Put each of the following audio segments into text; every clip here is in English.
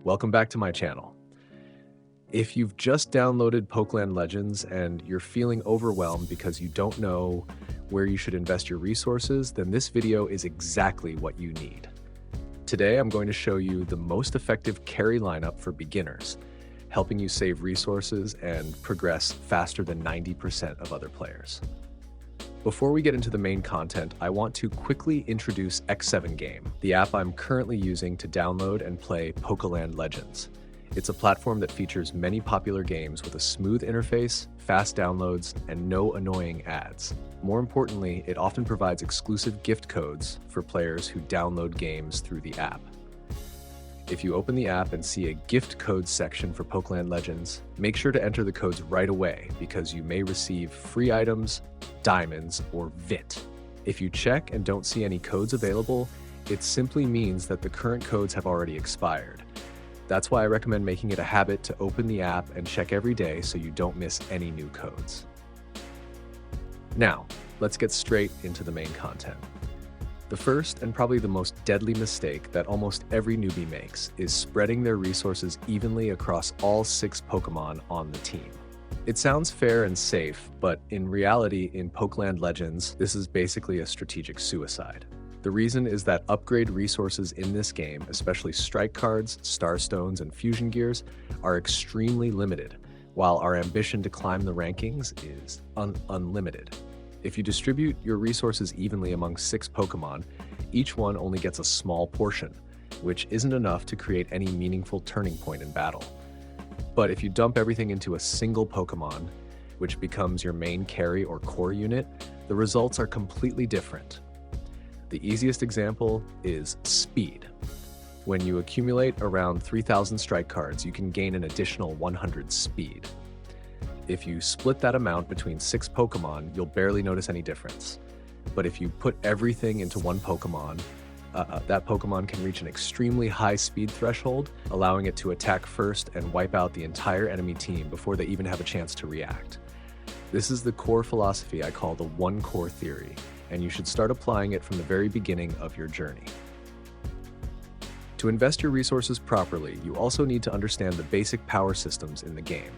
welcome back to my channel. If you've just downloaded Pokeland Legends and you're feeling overwhelmed because you don't know where you should invest your resources, then this video is exactly what you need. Today I'm going to show you the most effective carry lineup for beginners, helping you save resources and progress faster than 90% of other players. Before we get into the main content, I want to quickly introduce X7 Game, the app I'm currently using to download and play Pokeland Legends. It's a platform that features many popular games with a smooth interface, fast downloads, and no annoying ads. More importantly, it often provides exclusive gift codes for players who download games through the app. If you open the app and see a gift code section for Pokeland Legends, make sure to enter the codes right away because you may receive free items, diamonds, or VIT. If you check and don't see any codes available, it simply means that the current codes have already expired. That's why I recommend making it a habit to open the app and check every day so you don't miss any new codes. Now, let's get straight into the main content. The first and probably the most deadly mistake that almost every newbie makes is spreading their resources evenly across all 6 Pokemon on the team. It sounds fair and safe, but in reality in Pokeland Legends, this is basically a strategic suicide. The reason is that upgrade resources in this game, especially strike cards, star stones, and fusion gears, are extremely limited, while our ambition to climb the rankings is unlimited. If you distribute your resources evenly among 6 Pokemon, each one only gets a small portion, which isn't enough to create any meaningful turning point in battle. But if you dump everything into a single Pokemon, which becomes your main carry or core unit, the results are completely different. The easiest example is speed. When you accumulate around 3,000 strike cards, you can gain an additional 100 speed. If you split that amount between 6 Pokemon, you'll barely notice any difference. But if you put everything into one Pokemon, that Pokemon can reach an extremely high speed threshold, allowing it to attack first and wipe out the entire enemy team before they even have a chance to react. This is the core philosophy I call the one core theory, and you should start applying it from the very beginning of your journey. To invest your resources properly, you also need to understand the basic power systems in the game.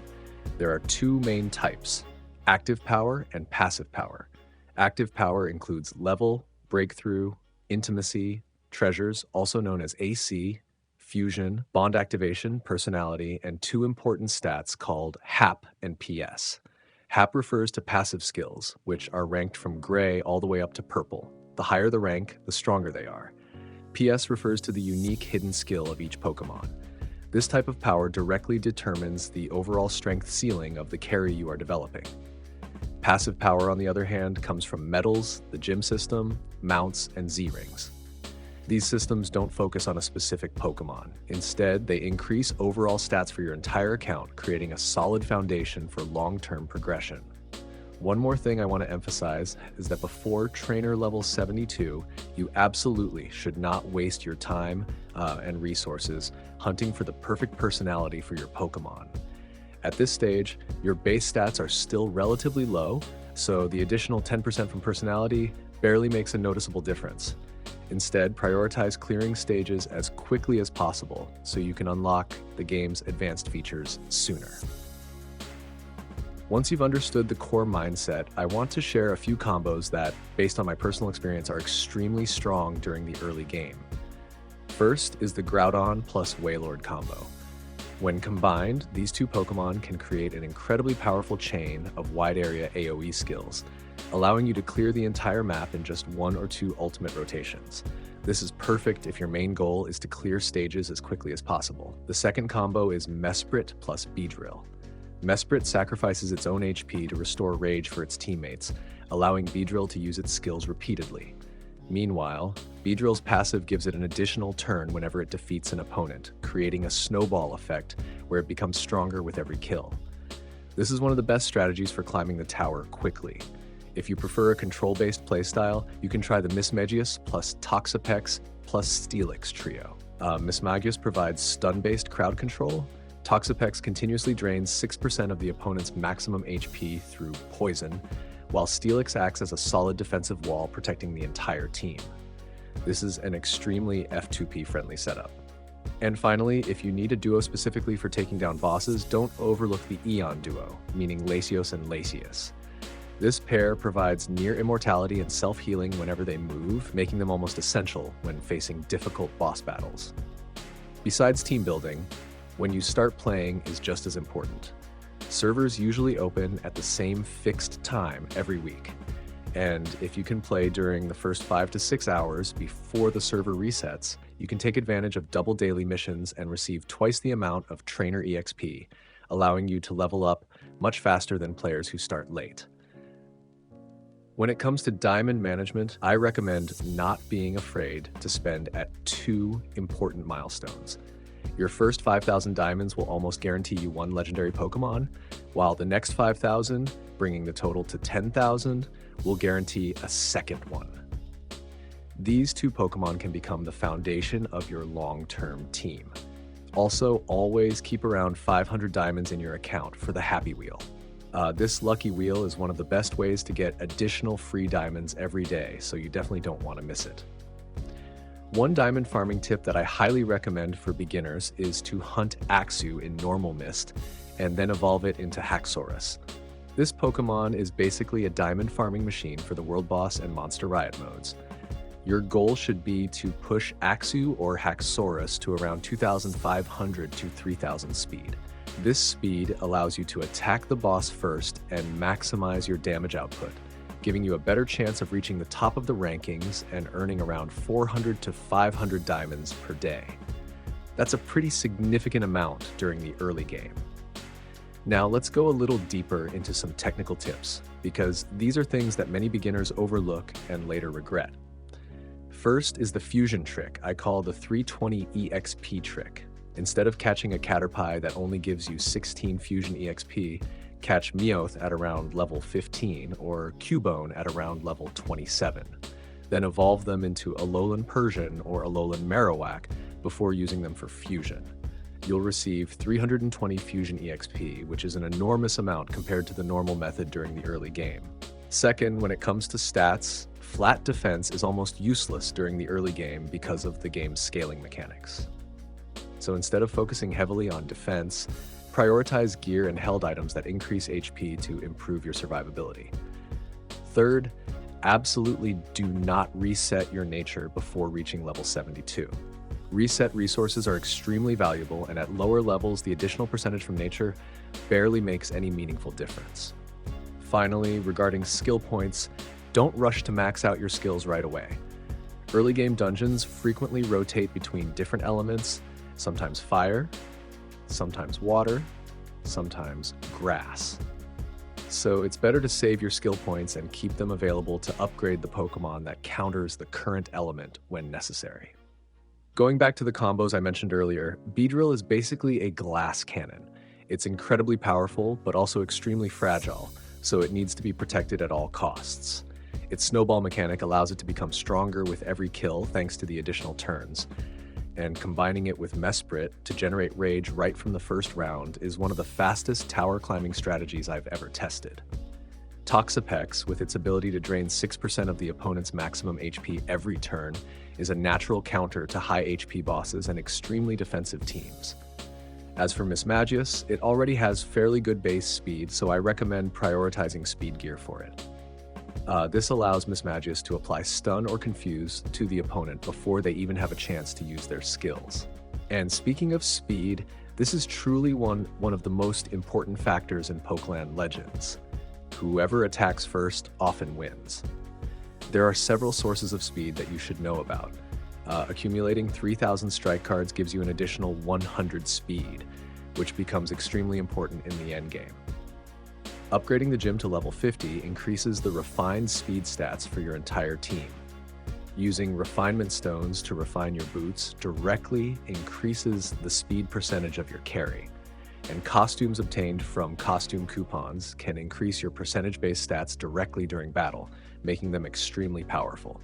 There are 2 main types, active power and passive power. Active power includes level, breakthrough, intimacy, treasures, also known as AC, fusion, bond activation, personality, and 2 important stats called HAP and PS. HAP refers to passive skills, which are ranked from gray all the way up to purple. The higher the rank, the stronger they are. PS refers to the unique hidden skill of each Pokemon. This type of power directly determines the overall strength ceiling of the carry you are developing. Passive power, on the other hand, comes from medals, the gym system, mounts, and Z-rings. These systems don't focus on a specific Pokemon. Instead, they increase overall stats for your entire account, creating a solid foundation for long-term progression. One more thing I want to emphasize is that before trainer level 72, you absolutely should not waste your time and resources hunting for the perfect personality for your Pokemon. At this stage, your base stats are still relatively low, so the additional 10% from personality barely makes a noticeable difference. Instead, prioritize clearing stages as quickly as possible so you can unlock the game's advanced features sooner. Once you've understood the core mindset, I want to share a few combos that, based on my personal experience, are extremely strong during the early game. First is the Groudon plus Wailord combo. When combined, these 2 Pokemon can create an incredibly powerful chain of wide area AoE skills, allowing you to clear the entire map in just 1 or 2 ultimate rotations. This is perfect if your main goal is to clear stages as quickly as possible. The second combo is Mesprit plus Beedrill. Mesprit sacrifices its own HP to restore rage for its teammates, allowing Beedrill to use its skills repeatedly. Meanwhile, Beedrill's passive gives it an additional turn whenever it defeats an opponent, creating a snowball effect where it becomes stronger with every kill. This is one of the best strategies for climbing the tower quickly. If you prefer a control-based playstyle, you can try the Mismagius plus Toxapex plus Steelix trio. Mismagius provides stun-based crowd control. Toxapex continuously drains 6% of the opponent's maximum HP through poison, while Steelix acts as a solid defensive wall protecting the entire team. This is an extremely F2P friendly setup. And finally, if you need a duo specifically for taking down bosses, don't overlook the Eon Duo, meaning Latios and Latius. This pair provides near immortality and self-healing whenever they move, making them almost essential when facing difficult boss battles. Besides team building, when you start playing is just as important. Servers usually open at the same fixed time every week, and if you can play during the first 5 to 6 hours before the server resets, you can take advantage of double daily missions and receive twice the amount of Trainer EXP, allowing you to level up much faster than players who start late. When it comes to diamond management, I recommend not being afraid to spend at 2 important milestones. Your first 5,000 diamonds will almost guarantee you 1 legendary Pokemon, while the next 5,000, bringing the total to 10,000, will guarantee a second one. These 2 Pokemon can become the foundation of your long-term team. Also, always keep around 500 diamonds in your account for the Happy Wheel. This lucky wheel is one of the best ways to get additional free diamonds every day, so you definitely don't want to miss it. One diamond farming tip that I highly recommend for beginners is to hunt Axew in normal mist and then evolve it into Haxorus. This Pokemon is basically a diamond farming machine for the World Boss and Monster Riot modes. Your goal should be to push Axew or Haxorus to around 2,500 to 3,000 speed. This speed allows you to attack the boss first and maximize your damage output, giving you a better chance of reaching the top of the rankings and earning around 400 to 500 diamonds per day. That's a pretty significant amount during the early game. Now let's go a little deeper into some technical tips, because these are things that many beginners overlook and later regret. First is the Fusion trick I call the 320 EXP trick. Instead of catching a Caterpie that only gives you 16 Fusion EXP, catch Meowth at around level 15 or Cubone at around level 27. Then evolve them into Alolan Persian or Alolan Marowak before using them for Fusion. You'll receive 320 Fusion EXP, which is an enormous amount compared to the normal method during the early game. Second, when it comes to stats, flat defense is almost useless during the early game because of the game's scaling mechanics. So instead of focusing heavily on defense, prioritize gear and held items that increase HP to improve your survivability. Third, absolutely do not reset your nature before reaching level 72. Reset resources are extremely valuable, and at lower levels, the additional percentage from nature barely makes any meaningful difference. Finally, regarding skill points, don't rush to max out your skills right away. Early game dungeons frequently rotate between different elements, sometimes fire, sometimes water, sometimes grass. So it's better to save your skill points and keep them available to upgrade the Pokemon that counters the current element when necessary. Going back to the combos I mentioned earlier, Beedrill is basically a glass cannon. It's incredibly powerful, but also extremely fragile, so it needs to be protected at all costs. Its snowball mechanic allows it to become stronger with every kill thanks to the additional turns, and combining it with Mesprit to generate rage right from the first round is one of the fastest tower climbing strategies I've ever tested. Toxapex, with its ability to drain 6% of the opponent's maximum HP every turn, is a natural counter to high HP bosses and extremely defensive teams. As for Mismagius, it already has fairly good base speed, so I recommend prioritizing speed gear for it. This allows Mismagius to apply Stun or Confuse to the opponent before they even have a chance to use their skills. And speaking of speed, this is truly one of the most important factors in Pokeland Legends. Whoever attacks first often wins. There are several sources of speed that you should know about. Accumulating 3,000 strike cards gives you an additional 100 speed, which becomes extremely important in the endgame. Upgrading the gym to level 50 increases the refined speed stats for your entire team. Using refinement stones to refine your boots directly increases the speed percentage of your carry. And costumes obtained from costume coupons can increase your percentage-based stats directly during battle, making them extremely powerful.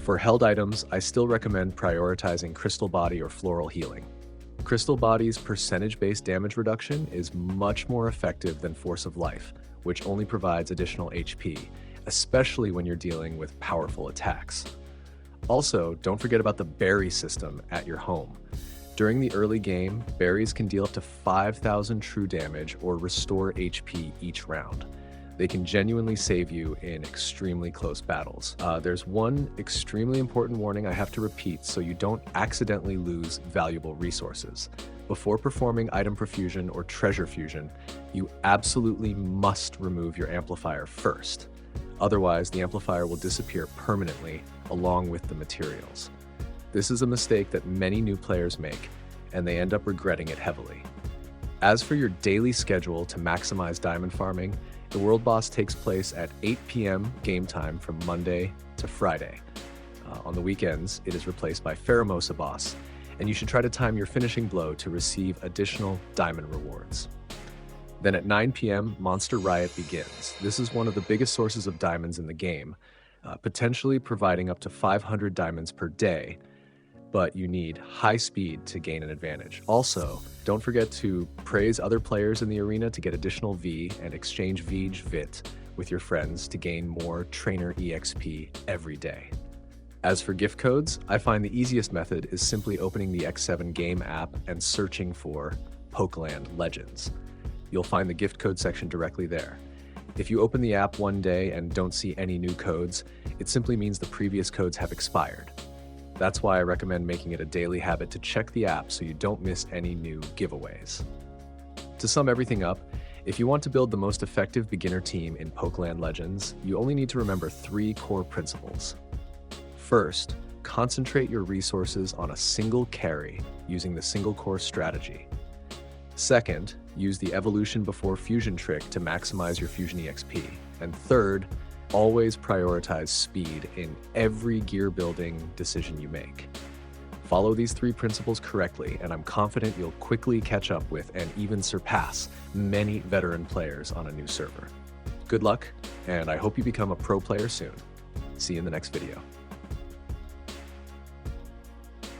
For held items, I still recommend prioritizing Crystal Body or Floral Healing. Crystal Body's percentage-based damage reduction is much more effective than Force of Life, which only provides additional HP, especially when you're dealing with powerful attacks. Also, don't forget about the berry system at your home. During the early game, berries can deal up to 5,000 true damage or restore HP each round. They can genuinely save you in extremely close battles. There's one extremely important warning I have to repeat so you don't accidentally lose valuable resources. Before performing item profusion or treasure fusion, you absolutely must remove your amplifier first. Otherwise, the amplifier will disappear permanently along with the materials. This is a mistake that many new players make, and they end up regretting it heavily. As for your daily schedule to maximize diamond farming, the World Boss takes place at 8 p.m. game time from Monday to Friday. On the weekends, it is replaced by Pheromosa Boss, and you should try to time your finishing blow to receive additional diamond rewards. Then at 9 p.m., Monster Riot begins. This is one of the biggest sources of diamonds in the game, potentially providing up to 500 diamonds per day, but you need high speed to gain an advantage. Also, don't forget to praise other players in the arena to get additional V and exchange VIT with your friends to gain more Trainer EXP every day. As for gift codes, I find the easiest method is simply opening the X7 game app and searching for Pokeland Legends. You'll find the gift code section directly there. If you open the app one day and don't see any new codes, it simply means the previous codes have expired. That's why I recommend making it a daily habit to check the app so you don't miss any new giveaways. To sum everything up, if you want to build the most effective beginner team in Pokeland Legends, you only need to remember 3 core principles. First, concentrate your resources on a single carry using the single core strategy. Second, use the evolution before fusion trick to maximize your Fusion EXP. And third, always prioritize speed in every gear building decision you make. Follow these 3 principles correctly, and I'm confident you'll quickly catch up with and even surpass many veteran players on a new server. Good luck, and I hope you become a pro player soon. See you in the next video.